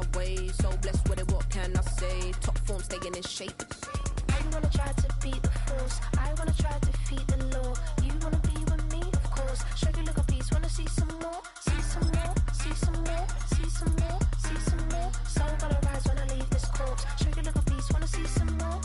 my way. So blessed with it, what can I say? Top form, staying in shape. You wanna try to beat the force, I wanna try to defeat the law. You wanna be with me, of course. Show you look a piece, wanna see some more, see some more, see some more, see some more, see some more. Soul gonna rise when I leave this corpse. Show you look a piece, wanna see some more.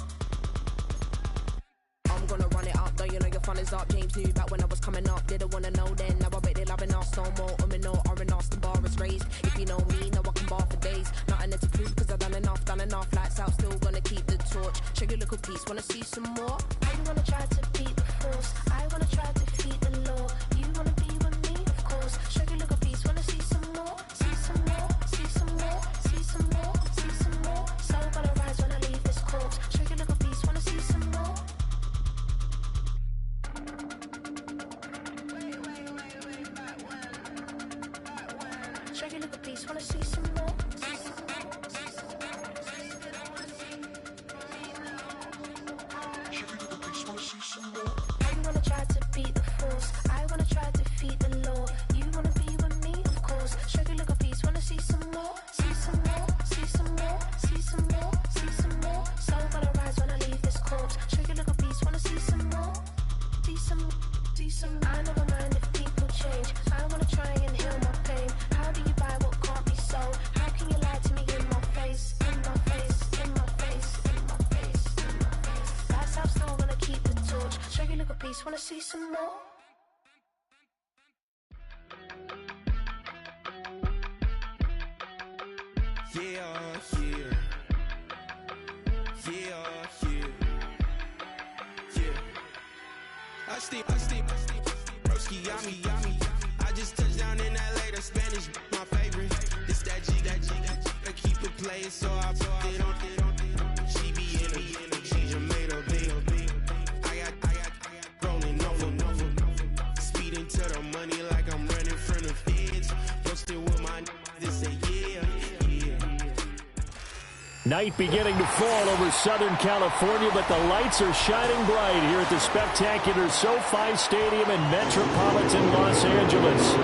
I'm gonna run it up, though you know your fun is up. James knew back when I was coming up, didn't wanna know then. Now I bet they loving us no more. No R&R's, the bar is raised. If you know me, now I can bar for days. Nothing to prove, cause I've done enough. Lights out, still gonna keep the torch. Show you look a piece, wanna see some more? You wanna try to beat the force, I wanna try to defeat the law. You wanna be with me, of course. Show you look a piece, wanna see some more, see some more, see some more, see some more, see some more. Soul gonna rise when I leave this corpse. Show you look a piece, wanna see some more. Show you look a piece, wanna see some more. You wanna try to beat the force, I wanna try to defeat the law. You wanna be with me, of course. Show you look a piece, wanna see some more, see some more, see some more, see some more, see some more. Soul gonna rise when I leave this corpse. Show you look a piece, wanna see some more, see some, see some. I never mind if people change. I wanna try and heal my pain. How do you buy what can't be sold? How can you lie to me in my face, in my face, in my face, in my face, in my face? That's how I'm still gonna keep the torch. Show you look a piece, wanna see some more? Broski got me. I just touched down in LA, the Spanish, my favorite. This that G, I keep it playing, so I put it on. She be in it, she just made a big. I got rolling over. Speeding to the money like I'm running from the feds. Posted with my this say yeah. Night beginning to fall over Southern California, but the lights are shining bright here at the spectacular SoFi Stadium in metropolitan Los Angeles.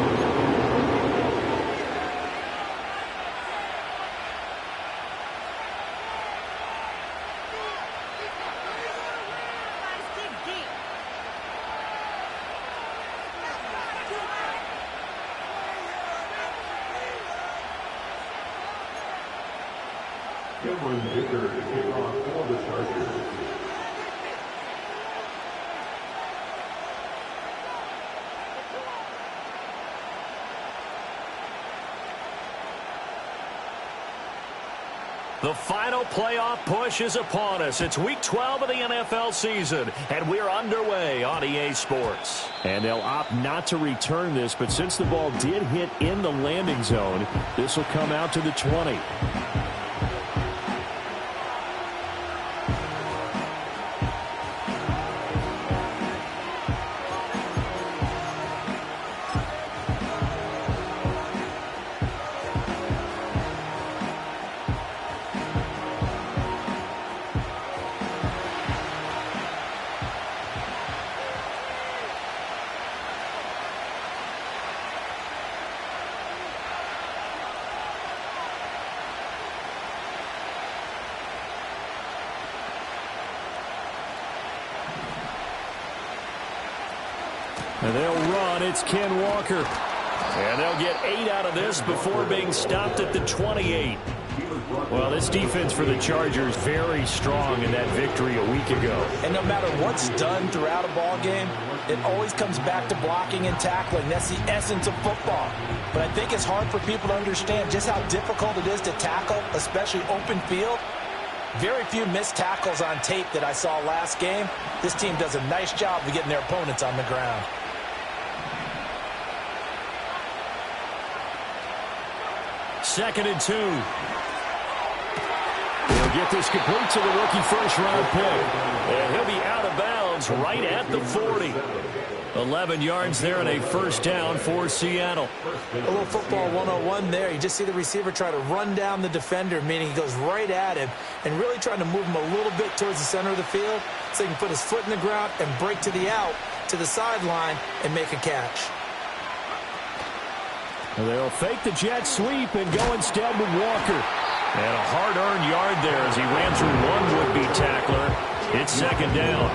Victor to kick off for the Chargers. The final playoff push is upon us. It's week 12 of the NFL season, and we're underway on EA Sports. And they'll opt not to return this, but since the ball did hit in the landing zone, this will come out to the 20. And they'll run. It's Ken Walker. And they'll get 8 out of this before being stopped at the 28. Well, this defense for the Chargers very strong in that victory a week ago. And no matter what's done throughout a ball game, it always comes back to blocking and tackling. That's the essence of football. But I think it's hard for people to understand just how difficult it is to tackle, especially open field. Very few missed tackles on tape that I saw last game. This team does a nice job of getting their opponents on the ground. Second and 2. He'll get this complete to the rookie first-round pick. And he'll be out of bounds right at the 40. 11 yards there and a first down for Seattle. A little football 101 there. You just see the receiver try to run down the defender, meaning he goes right at him and really trying to move him a little bit towards the center of the field so he can put his foot in the ground and break to the out, to the sideline, and make a catch. They'll fake the jet sweep and go instead with Walker. And a hard-earned yard there as he ran through one would-be tackler. It's second down.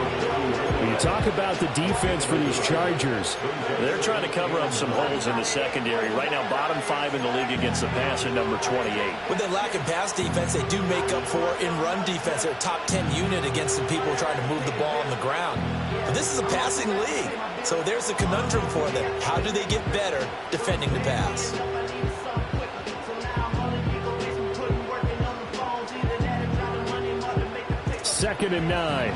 When you talk about the defense for these Chargers, they're trying to cover up some holes in the secondary. Right now, bottom 5 in the league against the pass at number 28. With their lack of pass defense, they do make up for in run defense. They're a top 10 unit against the people trying to move the ball on the ground. But this is a passing league, so there's a conundrum for them. How do they get better defending the pass? Second and 9.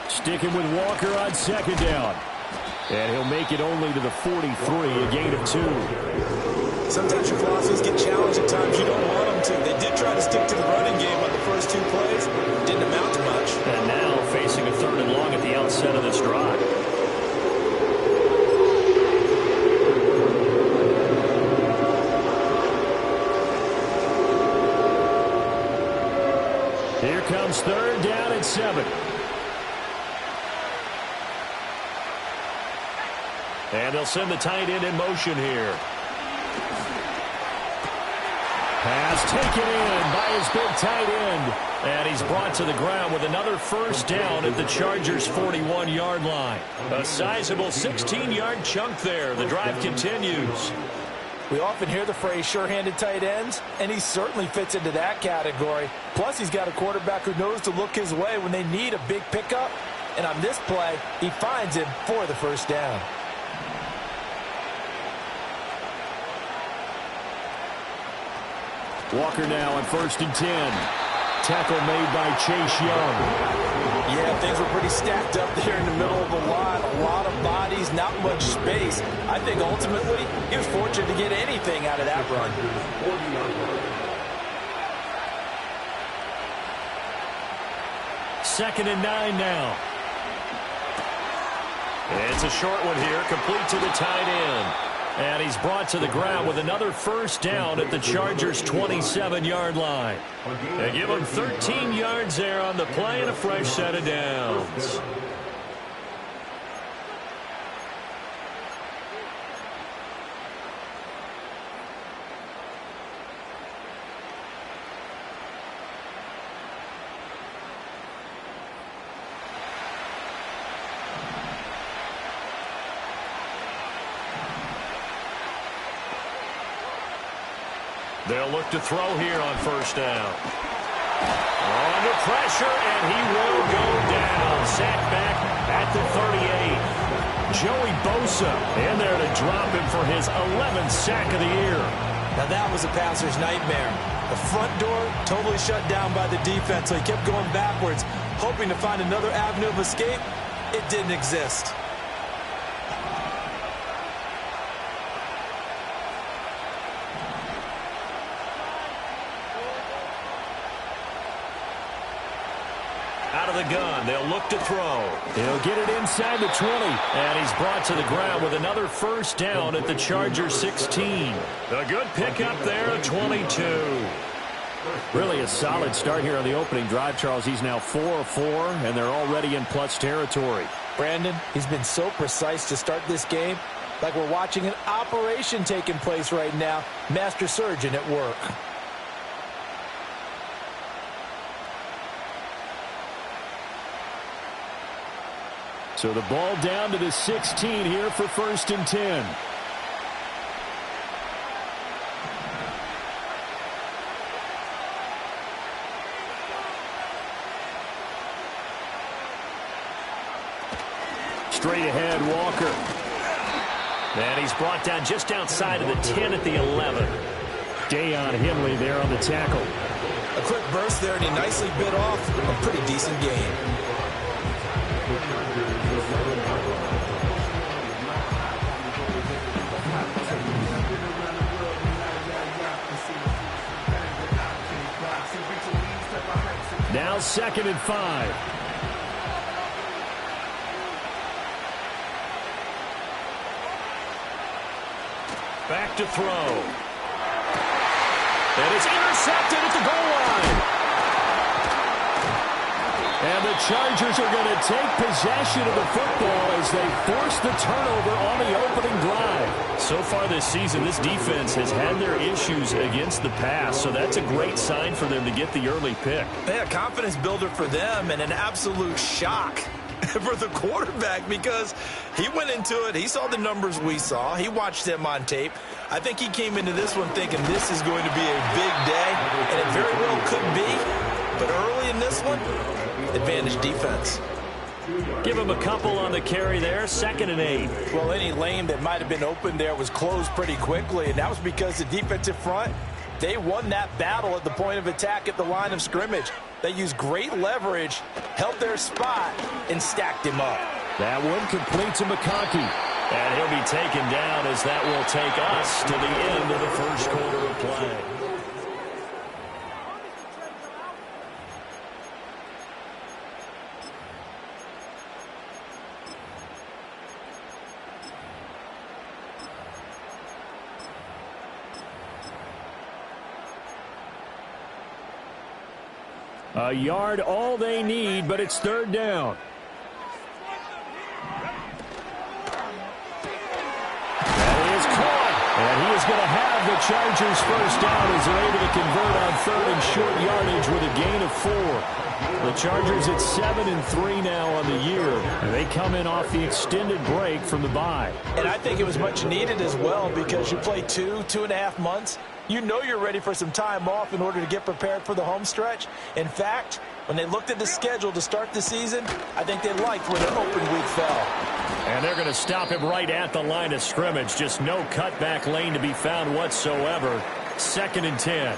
Sticking with Walker on second down. And he'll make it only to the 43, a gain of 2. Sometimes your philosophies get challenged at times you don't want them to. They did try to stick to the running game on the first 2 plays. Didn't amount to much. And now facing a 3rd and long at the outset of this drive. Here comes 3rd down and 7. And they'll send the tight end in motion here. Pass taken in by his big tight end. And he's brought to the ground with another first down at the Chargers' 41-yard line. A sizable 16-yard chunk there. The drive continues. We often hear the phrase sure-handed tight ends, and he certainly fits into that category. Plus, he's got a quarterback who knows to look his way when they need a big pickup. And on this play, he finds him for the first down. Walker now on 1st and 10. Tackle made by Chase Young. Yeah, things were pretty stacked up there in the middle of the line. A lot of bodies, not much space. I think ultimately he was fortunate to get anything out of that run. Second and 9 now. It's a short one here, complete to the tight end. And he's brought to the ground with another first down at the Chargers' 27-yard line. They give him 13 yards there on the play and a fresh set of downs. They'll look to throw here on first down. Under pressure, and he will go down. Sacked back at the 38. Joey Bosa in there to drop him for his 11th sack of the year. Now that was a passer's nightmare. The front door totally shut down by the defense, so he kept going backwards, hoping to find another avenue of escape. It didn't exist. Out of the gun, they'll look to throw. He'll get it inside the 20, and he's brought to the ground with another first down at the Chargers' 16. A good pickup there at 22. Really a solid start here on the opening drive, Charles. He's now 4 of 4, and they're already in plus territory. Brandon, he's been so precise to start this game, like we're watching an operation taking place right now. Master surgeon at work. So the ball down to the 16 here for 1st and 10. Straight ahead, Walker. And he's brought down just outside of the 10 at the 11. Dayon Henley there on the tackle. A quick burst there, and he nicely bit off a pretty decent gain. Now 2nd and 5. Back to throw. And it's intercepted at the goal line. And the Chargers are going to take possession of the football as they force the turnover on the opening drive. So far this season, this defense has had their issues against the pass, so that's a great sign for them to get the early pick. Yeah, confidence builder for them and an absolute shock for the quarterback because he went into it. He saw the numbers we saw. He watched them on tape. I think he came into this one thinking this is going to be a big day, and it very well could be. But early in this one, advantage defense. Give him a couple on the carry there, 2nd and 8. Well, any lane that might have been open there was closed pretty quickly, and that was because the defensive front, they won that battle at the point of attack at the line of scrimmage. They used great leverage, held their spot, and stacked him up. That one complete to McConkey. And he'll be taken down as that will take us to the end of the first quarter of play. A yard all they need, but it's 3rd down. That is caught. And he is going to have the Chargers first down as they're able to convert on 3rd and short yardage with a gain of 4. The Chargers at 7-3 now on the year. And they come in off the extended break from the bye. And I think it was much needed as well because you play 2.5 months. You know you're ready for some time off in order to get prepared for the home stretch. In fact, when they looked at the schedule to start the season, I think they liked where their open week fell. And they're going to stop him right at the line of scrimmage. Just no cutback lane to be found whatsoever. 2nd and 10.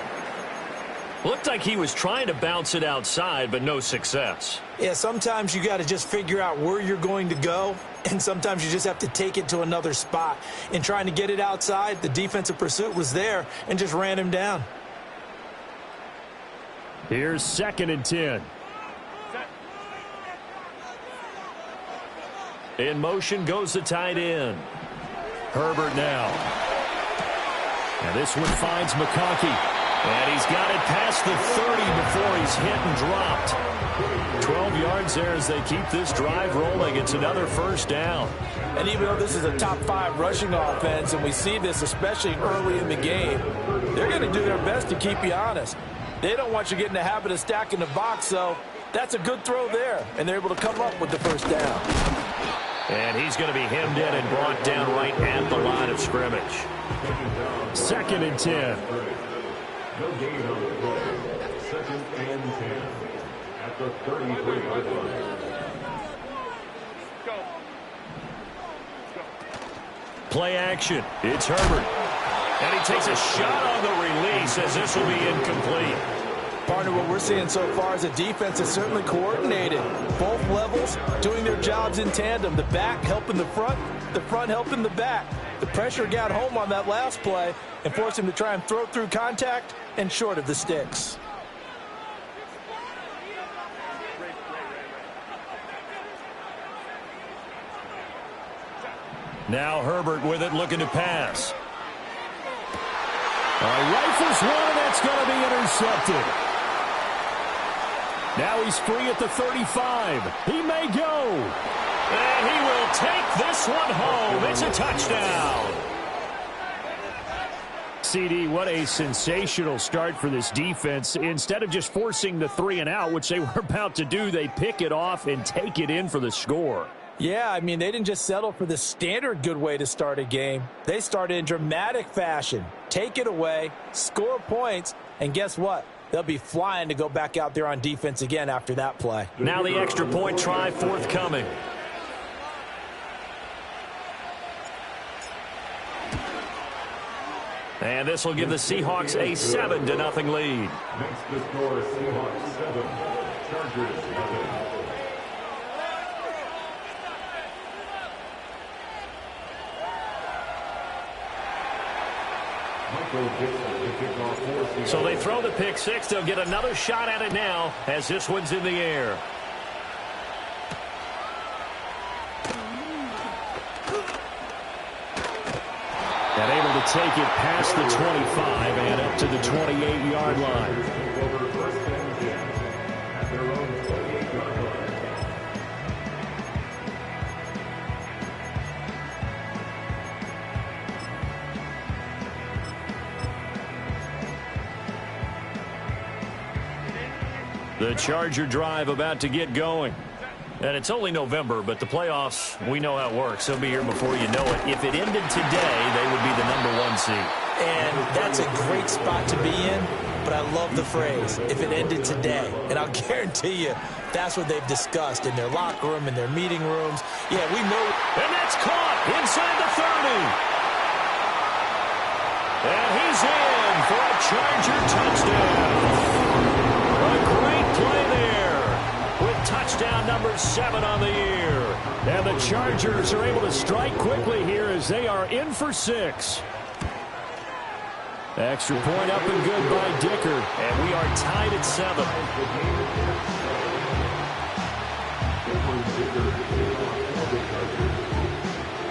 Looked like he was trying to bounce it outside, but no success. Yeah, sometimes you got to just figure out where you're going to go, and sometimes you just have to take it to another spot. In trying to get it outside, the defensive pursuit was there and just ran him down. Here's 2nd and 10. In motion goes the tight end. Herbert now. And this one finds McConkey. And he's got it past the 30 before he's hit and dropped. 12 yards there as they keep this drive rolling. It's another first down. And even though this is a top 5 rushing offense, and we see this especially early in the game, they're going to do their best to keep you honest. They don't want you getting the habit of stacking the box, so that's a good throw there. And they're able to come up with the first down. And he's going to be hemmed in and brought down right at the line of scrimmage. 2nd and 10. No gain on the play. 2nd and 10 at the 33-yard line. Play action. It's Herbert. And he takes a shot on the release as this will be incomplete. Partner, what we're seeing so far is a defense that's certainly coordinated. Both levels doing their jobs in tandem. The back helping the front helping the back. The pressure got home on that last play and forced him to try and throw through contact and short of the sticks. Now Herbert with it, looking to pass. Rifles one, and that's going to be intercepted. Now he's free at the 35. He may go. And he will take this one home. It's a touchdown. CD, what a sensational start for this defense. Instead of just forcing the 3-and-out, which they were about to do, they pick it off and take it in for the score. Yeah, I mean, they didn't just settle for the standard good way to start a game. They started in dramatic fashion. Take it away, score points, and guess what? They'll be flying to go back out there on defense again after that play. Now the extra point try forthcoming. And this will give the Seahawks a 7-0 lead. Next to score, Seahawks 7, Chargers 11. So they throw the pick six. They'll get another shot at it now as this one's in the air. And able to take it past the 25 and up to the 28-yard line. The Charger drive about to get going. And it's only November, but the playoffs, we know how it works. They'll be here before you know it. If it ended today, they would be the #1 seed. And that's a great spot to be in, but I love the phrase, if it ended today. And I'll guarantee you, that's what they've discussed in their locker room, in their meeting rooms. Yeah, we know. And that's caught inside the 30. And he's in for a Charger touchdown. A great play there with touchdown number 7 on the year. And the Chargers are able to strike quickly here as they are in for 6. Extra point up and good by Dicker. And we are tied at 7.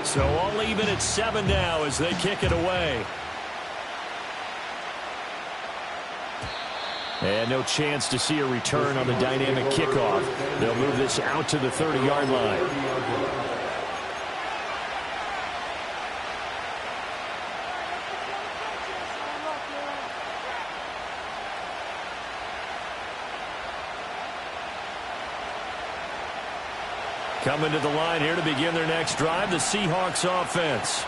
So all even at 7 now as they kick it away. And no chance to see a return on the dynamic kickoff. They'll move this out to the 30-yard line. Coming to the line here to begin their next drive, the Seahawks offense.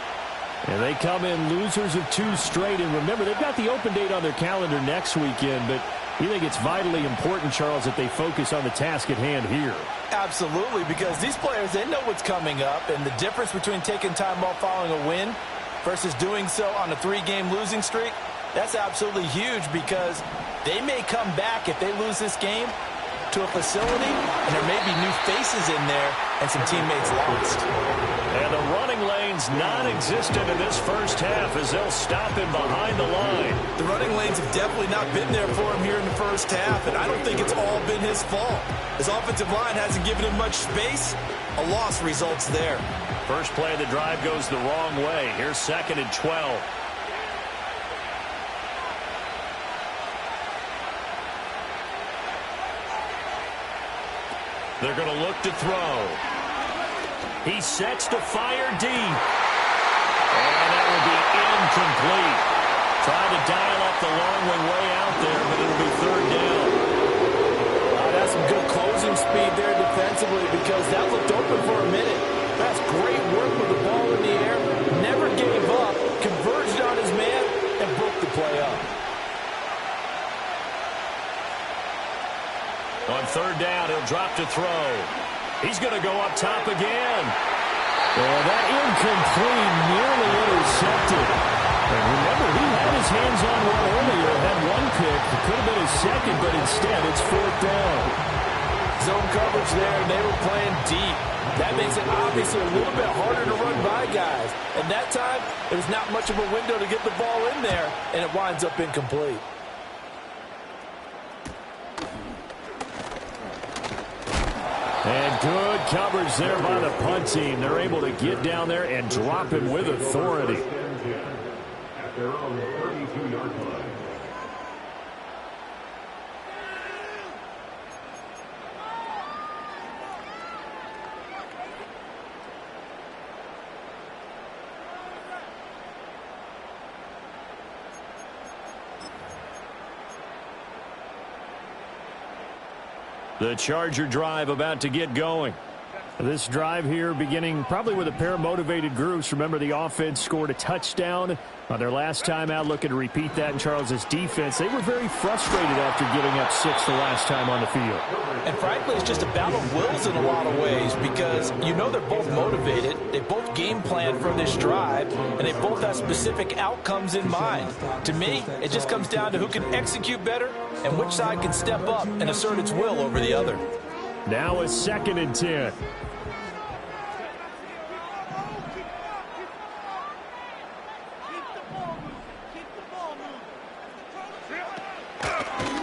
And they come in losers of 2 straight. And remember, they've got the open date on their calendar next weekend, but you think it's vitally important, Charles, that they focus on the task at hand here. Absolutely, because these players, they know what's coming up, and the difference between taking time off following a win versus doing so on a 3-game losing streak, that's absolutely huge because they may come back if they lose this game to a facility, and there may be new faces in there and some teammates lost. And the running lane's non-existent in this first half as they'll stop him behind the line. The running lanes have definitely not been there for him here in the first half, and I don't think it's all been his fault. His offensive line hasn't given him much space. A loss results there. First play of the drive goes the wrong way. Here's 2nd and 12. They're going to look to throw. He sets to fire deep. And that will be incomplete. Trying to dial up the long way out there, but it'll be 3rd down. That's some good closing speed there defensively because that looked open for a minute. That's great work with the ball in the air. Never gave up. Converged on his man and broke the play up. On 3rd down, he'll drop to throw. He's going to go up top again. And that incomplete, nearly intercepted. And remember, he had his hands on one earlier, had one pick. It could have been his second, but instead it's 4th down. Zone coverage there, and they were playing deep. That makes it obviously a little bit harder to run by guys. And that time, it was not much of a window to get the ball in there, and it winds up incomplete. And good coverage there by the punt team. They're able to get down there and drop him with authority. At their own 32-yard line. The Charger drive about to get going. This drive here beginning probably with a pair of motivated groups. Remember, the offense scored a touchdown on their last time out. Looking to repeat that in Charles's defense. They were very frustrated after giving up 6 the last time on the field. And frankly, it's just a battle of wills in a lot of ways because you know they're both motivated. They both game plan for this drive, and they both have specific outcomes in mind. To me, it just comes down to who can execute better and which side can step up and assert its will over the other. Now a 2nd and 10.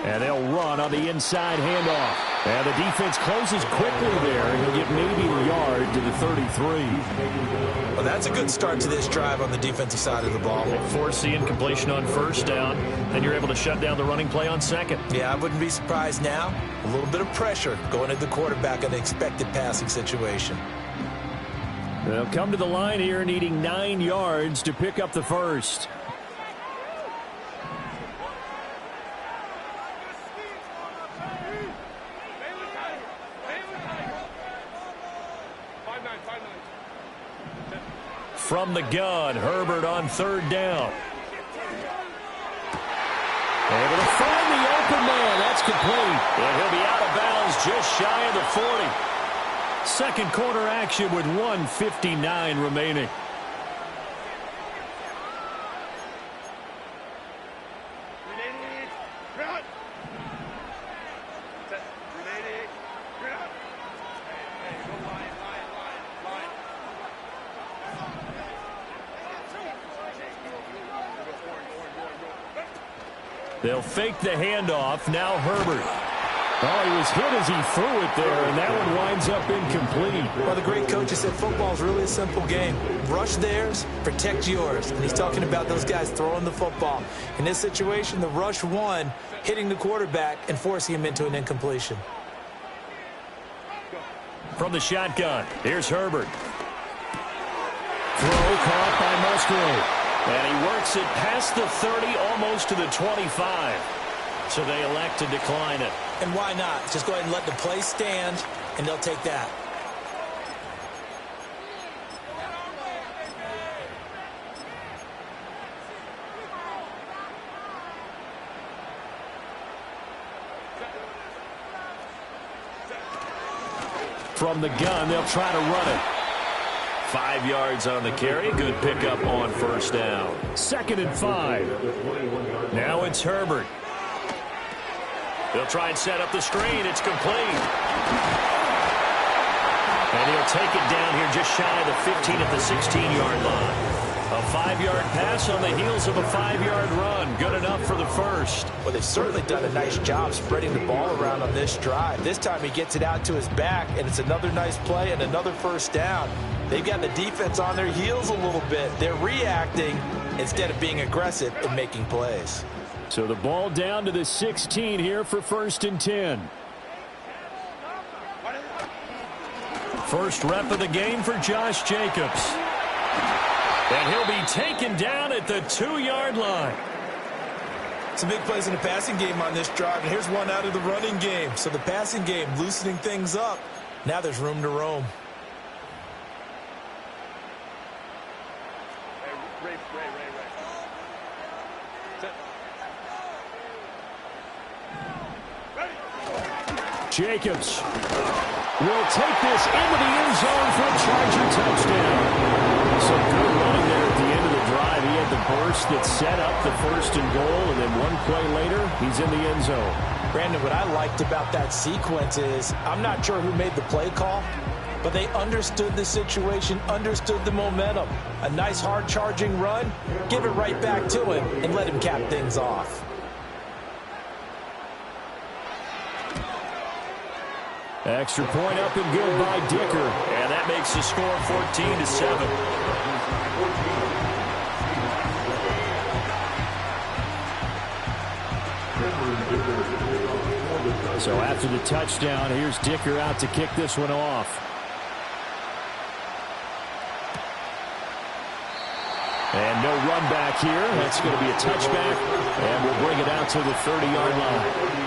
And they'll run on the inside handoff. And the defense closes quickly there, and he'll get maybe a yard to the 33. Well, that's a good start to this drive on the defensive side of the ball. Force the incompletion on 1st down, and you're able to shut down the running play on 2nd. Yeah, I wouldn't be surprised now. A little bit of pressure going at the quarterback in the expected passing situation. They'll come to the line here needing 9 yards to pick up the first. From the gun, Herbert on third down. Able to find the open man. That's complete. And he'll be out of bounds just shy of the 40. Second quarter action with 1:59 remaining. They'll fake the handoff. Now Herbert. Oh, he was hit as he threw it there, and that one winds up incomplete. Well, the great coach has said football is really a simple game. Rush theirs, protect yours. And he's talking about those guys throwing the football. In this situation, the rush won, hitting the quarterback and forcing him into an incompletion. From the shotgun, here's Herbert. Throw caught by Musgrave. And he works it past the 30, almost to the 25. So they elect to decline it. And why not? Just go ahead and let the play stand, and they'll take that. From the gun, they'll try to run it. 5 yards on the carry. Good pickup on first down. 2nd and 5. Now it's Herbert. They'll try and set up the screen. It's complete. And he'll take it down here just shy of the 15 at the 16-yard line. A 5-yard pass on the heels of a 5-yard run. Good enough for the first. Well, they've certainly done a nice job spreading the ball around on this drive. This time he gets it out to his back, and it's another nice play and another first down. They've got the defense on their heels a little bit. They're reacting instead of being aggressive and making plays. So the ball down to the 16 here for 1st and 10. First rep of the game for Josh Jacobs. And he'll be taken down at the 2-yard line. Some big plays in the passing game on this drive, and here's one out of the running game. So the passing game loosening things up. Now there's room to roam. Jacobs will take this into the end zone for a Charger touchdown. Some good running there at the end of the drive. He had the burst that set up the 1st and goal, and then one play later, he's in the end zone. Brandon, what I liked about that sequence is I'm not sure who made the play call, but they understood the situation, understood the momentum. A nice hard-charging run, give it right back to him, and let him cap things off. Extra point up and good by Dicker. And that makes the score 14-7. So after the touchdown, here's Dicker out to kick this one off. And no run back here. That's going to be a touchback. And we'll bring it out to the 30-yard line.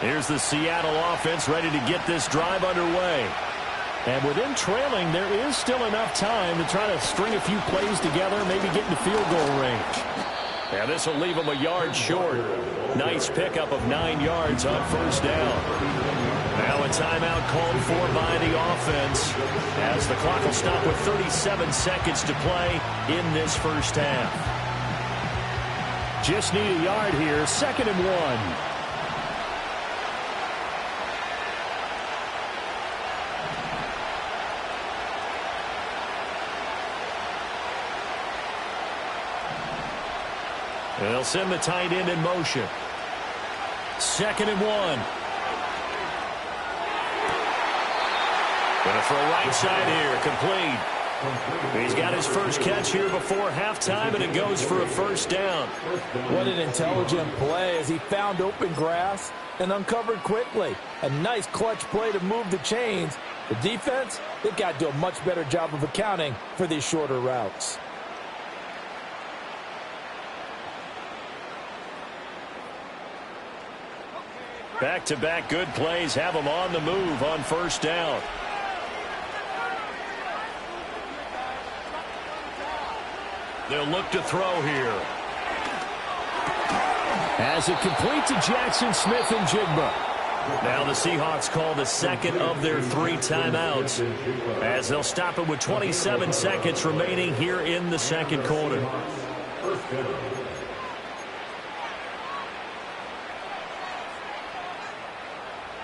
Here's the Seattle offense ready to get this drive underway. And with them trailing, there is still enough time to try to string a few plays together, maybe get into field goal range. Yeah, this will leave them a yard short. Nice pickup of 9 yards on first down. Now a timeout called for by the offense as the clock will stop with 37 seconds to play in this first half. Just need a yard here, 2nd and 1. They'll send the tight end in motion. 2nd and 1. Gonna throw right side here, complete. He's got his first catch here before halftime, and it goes for a first down. What an intelligent play as he found open grass and uncovered quickly. A nice clutch play to move the chains. The defense, they've got to do a much better job of accounting for these shorter routes. Back-to-back good plays have them on the move on first down. They'll look to throw here. As it complete to Jackson Smith and Jigba. Now the Seahawks call the second of their 3 timeouts as they'll stop it with 27 seconds remaining here in the second quarter.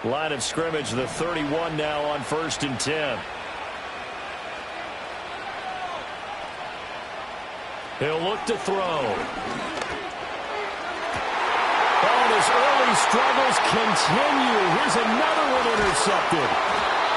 Line of scrimmage, the 31 now on 1st and 10. He'll look to throw. And his early struggles continue. Here's another one intercepted.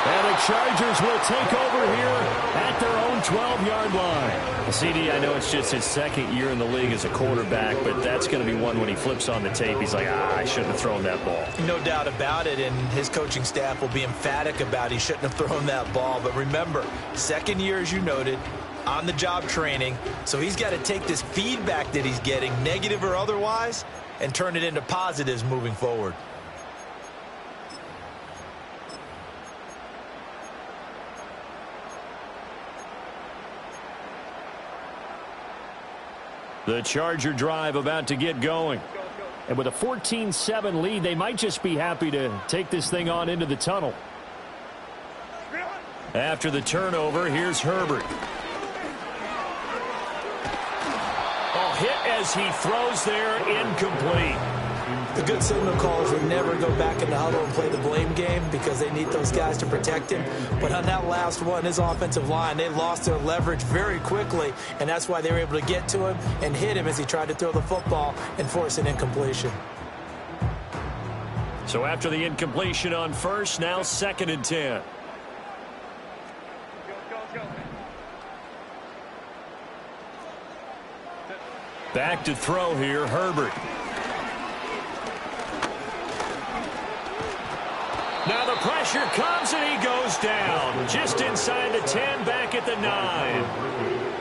And the Chargers will take over here at their own 12-yard line. CD, I know it's just his second year in the league as a quarterback, but that's going to be one when he flips on the tape. He's like, I shouldn't have thrown that ball. No doubt about it, and his coaching staff will be emphatic about he shouldn't have thrown that ball. But remember, second year, as you noted, on-the-job training, so he's got to take this feedback that he's getting, negative or otherwise, and turn it into positives moving forward. The Charger drive about to get going. And with a 14-7 lead, they might just be happy to take this thing on into the tunnel. After the turnover, here's Herbert. Oh, hit as he throws there, incomplete. The good signal callers would never go back in the huddle and play the blame game because they need those guys to protect him. But on that last one, his offensive line, they lost their leverage very quickly, and that's why they were able to get to him and hit him as he tried to throw the football and force an incompletion. So after the incompletion on first, now 2nd and 10. Back to throw here, Herbert. Now the pressure comes and he goes down. Just inside the 10, back at the 9.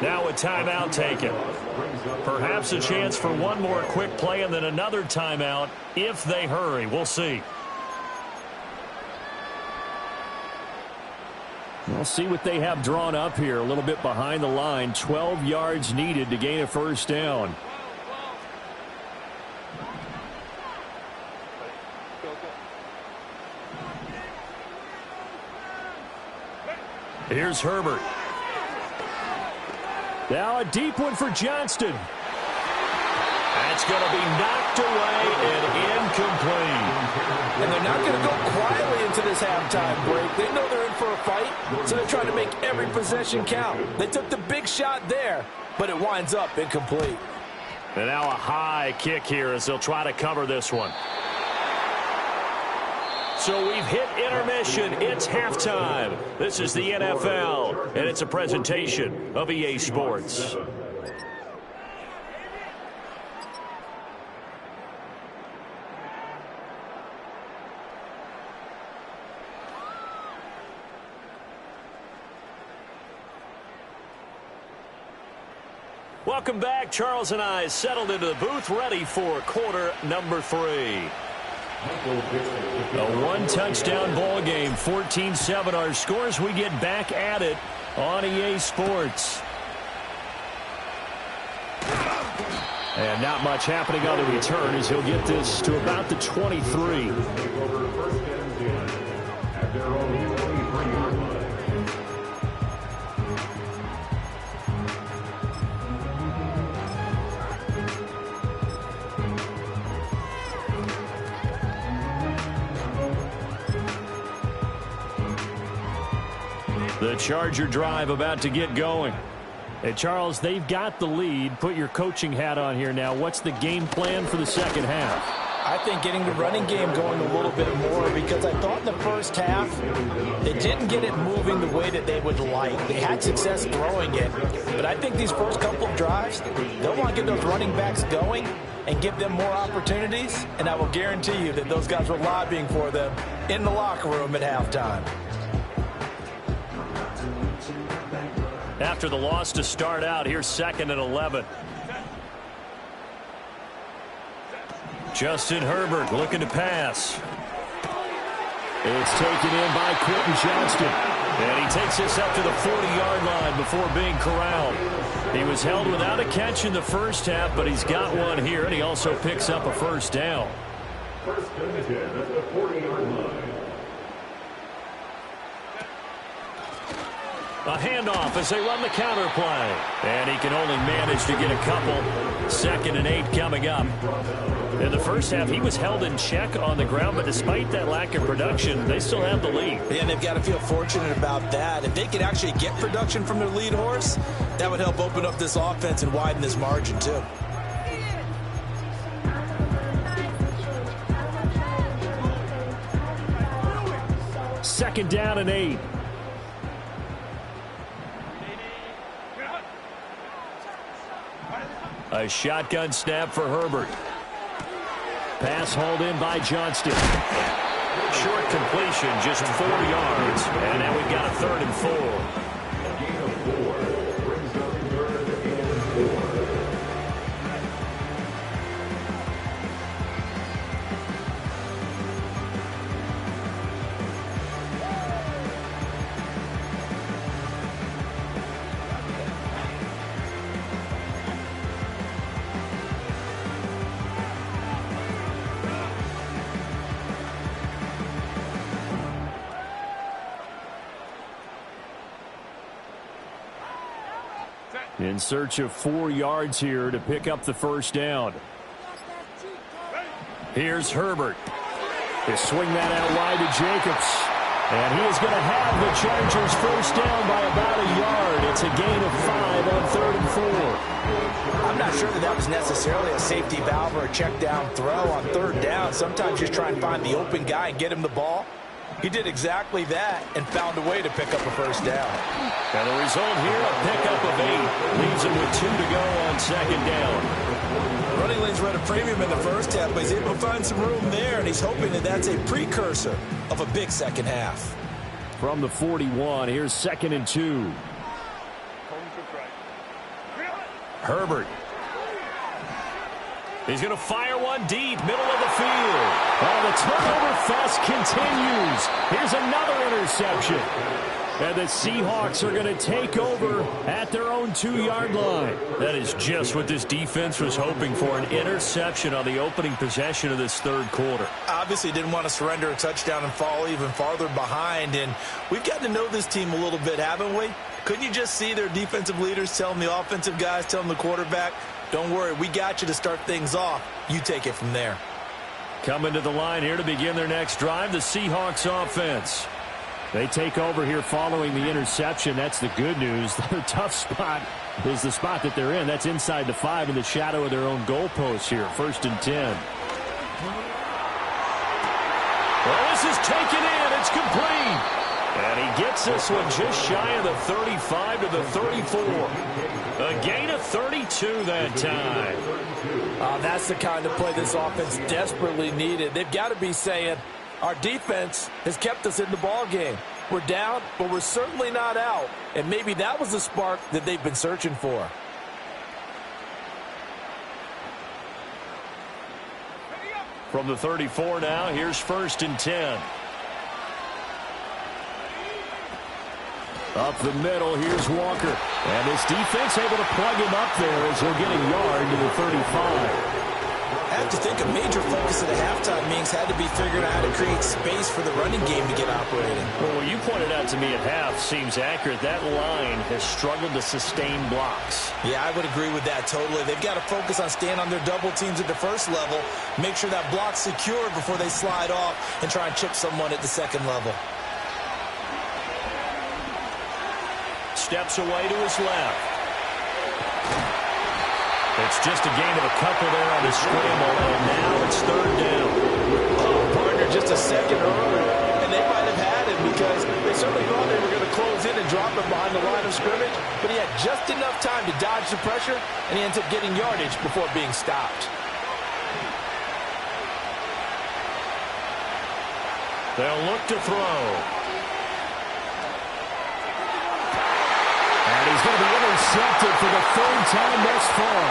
Now a timeout taken. Perhaps a chance for one more quick play and then another timeout if they hurry. We'll see. We'll see what they have drawn up here. A little bit behind the line. 12 yards needed to gain a first down. Here's Herbert. Now a deep one for Johnston. That's going to be knocked away and incomplete. And they're not going to go quietly into this halftime break. They know they're in for a fight, so they're trying to make every possession count. They took the big shot there, but it winds up incomplete. And now a high kick here as they'll try to cover this one. So we've hit intermission. It's halftime. This is the NFL, and it's a presentation of EA Sports. Welcome back. Charles and I settled into the booth, ready for quarter number 3. A one-touchdown ball game, 14-7 our scores. We get back at it on EA Sports. And not much happening on the return as he'll get this to about the 23. The Charger drive about to get going. Hey, Charles, they've got the lead. Put your coaching hat on here now. What's the game plan for the second half? I think getting the running game going a little bit more because I thought in the first half they didn't get it moving the way that they would like. They had success throwing it, but I think these first couple of drives, they'll want to get those running backs going and give them more opportunities, and I will guarantee you that those guys were lobbying for them in the locker room at halftime. After the loss to start out, here's 2nd and 11. Justin Herbert looking to pass. It's taken in by Quentin Johnston. And he takes this up to the 40-yard line before being corralled. He was held without a catch in the first half, but he's got one here, and he also picks up a first down. First and 10 at the 40-yard line. A handoff as they run the counter play. And he can only manage to get a couple. 2nd and 8 coming up. In the first half, he was held in check on the ground, but despite that lack of production, they still have the lead. Yeah, and they've got to feel fortunate about that. If they could actually get production from their lead horse, that would help open up this offense and widen this margin, too. Second down and 8. A shotgun snap for Herbert. Pass hauled in by Johnston. Short completion, just 4 yards. And now we've got a 3rd and 4. A gain of 4 brings up 3rd and 4. In search of 4 yards here to pick up the first down. Here's Herbert. They swing that out wide to Jacobs. And he is going to have the Chargers first down by about a yard. It's a gain of 5 on 3rd and 4. I'm not sure that was necessarily a safety valve or a check down throw on 3rd down. Sometimes just try and find the open guy and get him the ball. He did exactly that and found a way to pick up a first down. And the result here, a pickup of 8. Leaves him with 2 to go on 2nd down. Running lanes were at a premium in the first half, but he's able to find some room there, and he's hoping that that's a precursor of a big second half. From the 41, here's 2nd and 2. Herbert. He's going to fire one deep, middle of the field. Oh, the turnover fest continues. Here's another interception. And the Seahawks are going to take over at their own 2-yard line. That is just what this defense was hoping for, an interception on the opening possession of this 3rd quarter. Obviously didn't want to surrender a touchdown and fall even farther behind. And we've gotten to know this team a little bit, haven't we? Couldn't you just see their defensive leaders telling the offensive guys, telling the quarterback, don't worry, we got you to start things off. You take it from there. Coming to the line here to begin their next drive, the Seahawks offense. They take over here following the interception. That's the good news. Their tough spot is the spot that they're in. That's inside the 5 in the shadow of their own goalpost here. 1st and 10. Well, this is taken in. It's complete. And he gets this one just shy of the 35 to the 34. A gain of 32 that time. That's the kind of play this offense desperately needed. They've got to be saying, our defense has kept us in the ball game. We're down, but we're certainly not out. And maybe that was the spark that they've been searching for. From the 34 now, here's 1st and 10. Up the middle, here's Walker. And this defense able to plug him up there as he'll get a yard to the 35. I have to think a major focus of the halftime meetings had to be figuring out how to create space for the running game to get operating. Well, what you pointed out to me at half seems accurate. That line has struggled to sustain blocks. Yeah, I would agree with that totally. They've got to focus on staying on their double teams at the first level, make sure that block's secured before they slide off and try and chip someone at the second level. Steps away to his left. It's just a gain of a couple there on the scramble, and now it's 3rd down. Oh, partner, just a second earlier, and they might have had it because they certainly thought they were going to close in and drop him behind the line of scrimmage, but he had just enough time to dodge the pressure, and he ends up getting yardage before being stopped. They'll look to throw. And he's going to be intercepted for the 3rd time thus far.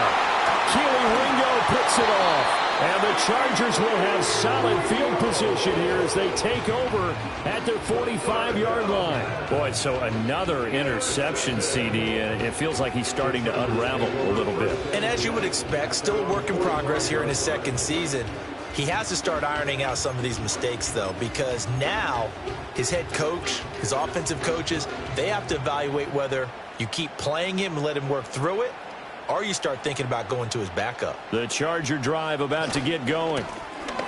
Keely Ringo picks it off. And the Chargers will have solid field position here as they take over at their 45-yard line. Boy, so another interception, CD, and it feels like he's starting to unravel a little bit. And as you would expect, still a work in progress here in his second season. He has to start ironing out some of these mistakes, though, because now his head coach, his offensive coaches, they have to evaluate whether you keep playing him and let him work through it, or you start thinking about going to his backup. The Charger drive about to get going.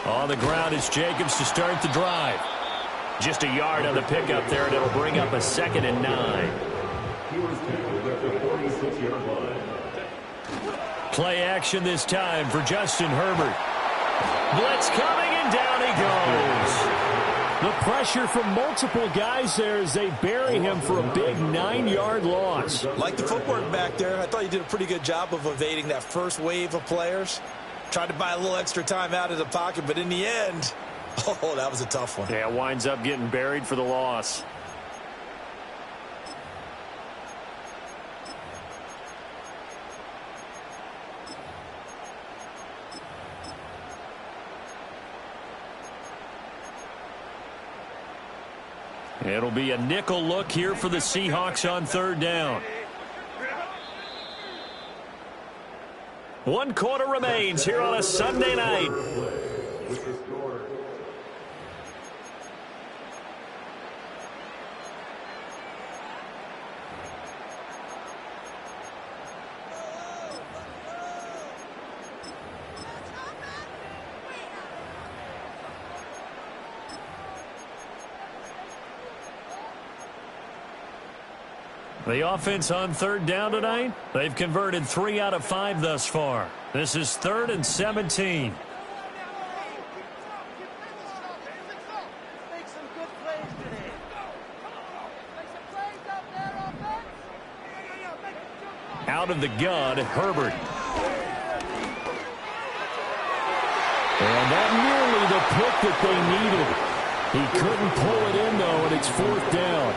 On the ground is Jacobs to start the drive. Just a yard on the pickup there, and it'll bring up a 2nd and 9. He was tackled at the 46-yard line. Play action this time for Justin Herbert. Blitz coming, and down he goes. The pressure from multiple guys there as they bury him for a big 9-yard loss. Like the footwork back there, I thought he did a pretty good job of evading that first wave of players. Tried to buy a little extra time out of the pocket, but in the end, oh, that was a tough one. Yeah, winds up getting buried for the loss. It'll be a nickel look here for the Seahawks on 3rd down. 1 quarter remains here on a Sunday night. The offense on 3rd down tonight, they've converted 3 out of 5 thus far. This is 3rd and 17. Out of the gun, Herbert. And that nearly the pick that they needed. He couldn't pull it in, though, and it's 4th down.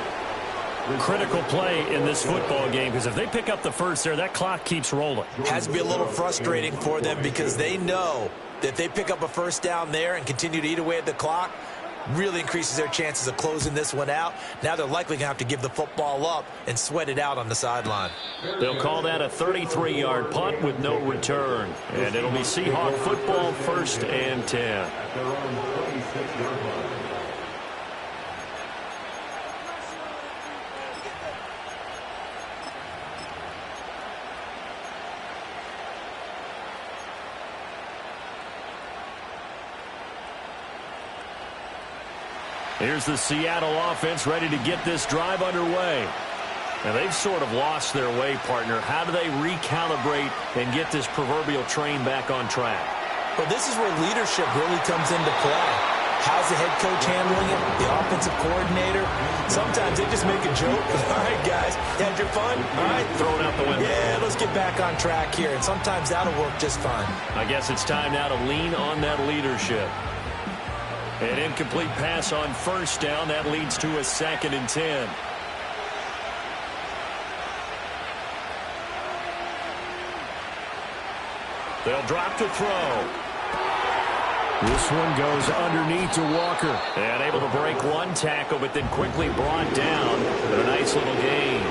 Critical play in this football game, because if they pick up the first there, that clock keeps rolling. Has to be a little frustrating for them because they know that if they pick up a first down there and continue to eat away at the clock, really increases their chances of closing this one out. Now they're likely going to have to give the football up and sweat it out on the sideline. They'll call that a 33-yard punt with no return. And it'll be Seahawk football, 1st and 10. At their own 26-yard line. Here's the Seattle offense ready to get this drive underway. And they've sort of lost their way, partner. How do they recalibrate and get this proverbial train back on track? Well, this is where leadership really comes into play. How's the head coach handling it? The offensive coordinator? Sometimes they just make a joke. All right, guys, you had your fun? All right, Throw it out the window. Yeah, let's get back on track here. And sometimes that'll work just fine. I guess it's time now to lean on that leadership. An incomplete pass on 1st down. That leads to a 2nd and 10. They'll drop to throw. This one goes underneath to Walker. And able to break one tackle, but then quickly brought down. But a nice little gain.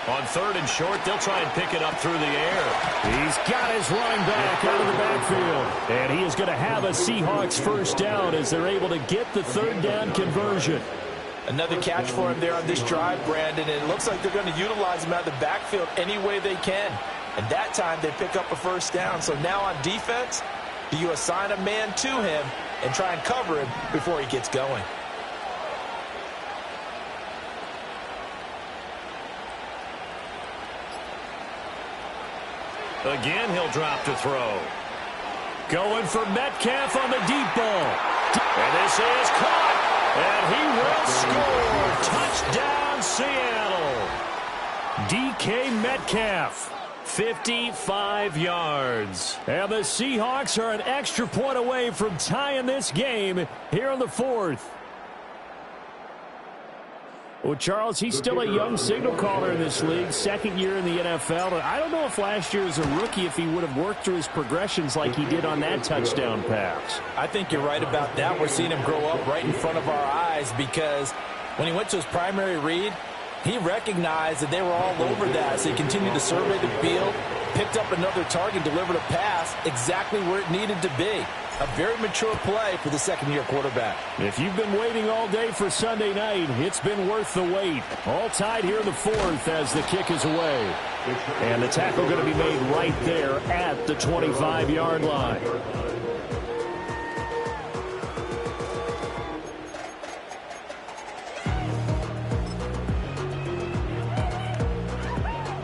On 3rd and short, they'll try and pick it up through the air. He's got his running back out of the backfield. And he is going to have a Seahawks 1st down as they're able to get the 3rd down conversion. Another catch for him there on this drive, Brandon. And it looks like they're going to utilize him out of the backfield any way they can. And that time they pick up a 1st down. So now on defense, do you assign a man to him and try and cover him before he gets going? Again, he'll drop to throw. Going for Metcalf on the deep ball. And this is caught. And he will score. Touchdown, Seattle. DK Metcalf, 55 yards. And the Seahawks are an extra point away from tying this game here in the 4th. Well, Charles, he's still a young signal caller in this league, second year in the NFL. I don't know if last year as a rookie if he would have worked through his progressions like he did on that touchdown pass. I think you're right about that. We're seeing him grow up right in front of our eyes because when he went to his primary read, he recognized that they were all over that, so he continued to survey the field, picked up another target, delivered a pass exactly where it needed to be. A very mature play for the second-year quarterback. If you've been waiting all day for Sunday night, it's been worth the wait. All tied here in the fourth as the kick is away. And the tackle going to be made right there at the 25-yard line.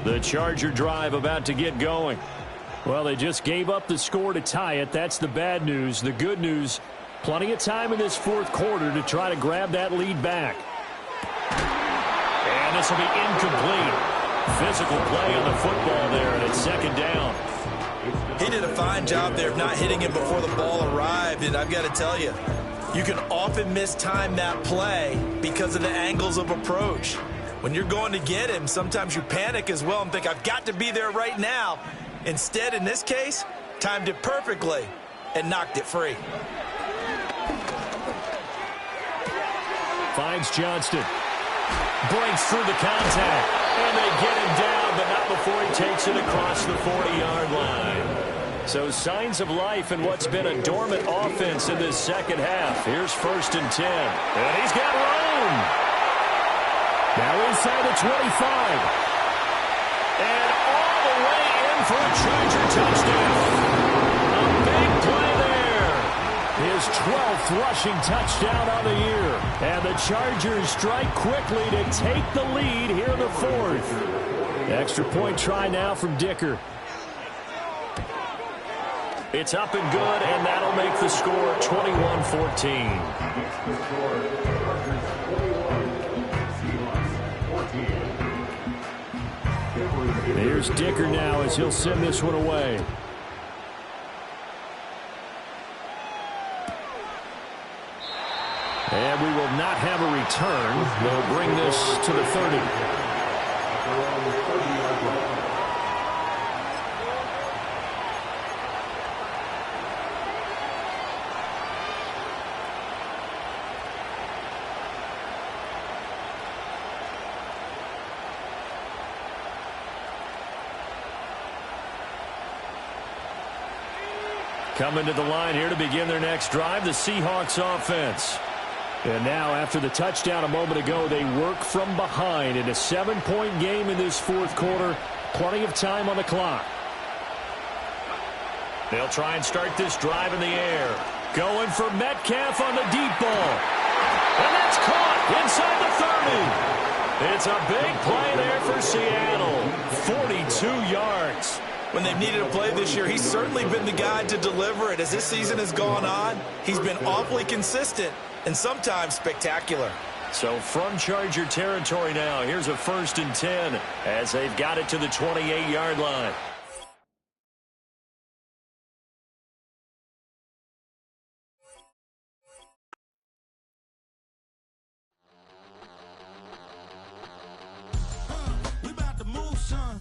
The Charger drive about to get going. Well, they just gave up the score to tie it. That's the bad news. The good news, plenty of time in this fourth quarter to try to grab that lead back. And this will be incomplete. Physical play on the football there, and it's second down. He did a fine job there of not hitting him before the ball arrived, and I've got to tell you, you can often mistime that play because of the angles of approach. When you're going to get him, sometimes you panic as well and think, I've got to be there right now. Instead, in this case, timed it perfectly and knocked it free. Finds Johnston. Breaks through the contact. And they get him down, but not before he takes it across the 40-yard line. So signs of life in what's been a dormant offense in this second half. Here's 1st and 10. And he's got room. Now inside the 25. And all the way in for a Charger touchdown. A big play there. His 12th rushing touchdown on the year. And the Chargers strike quickly to take the lead here in the fourth. Extra point try now from Dicker. It's up and good, and that'll make the score 21-14. Here's Dicker now as he'll send this one away. And we will not have a return. They'll bring this to the 30. Coming to the line here to begin their next drive, the Seahawks offense. And now, after the touchdown a moment ago, they work from behind in a 7-point game in this fourth quarter. Plenty of time on the clock. They'll try and start this drive in the air. Going for Metcalf on the deep ball. And that's caught inside the 30. It's a big play there for Seattle. 42 yards. When they've needed a play this year, he's certainly been the guy to deliver it. As this season has gone on, he's been awfully consistent and sometimes spectacular. So from Charger territory now, here's a 1st and 10 as they've got it to the 28-yard line. We about to move, son.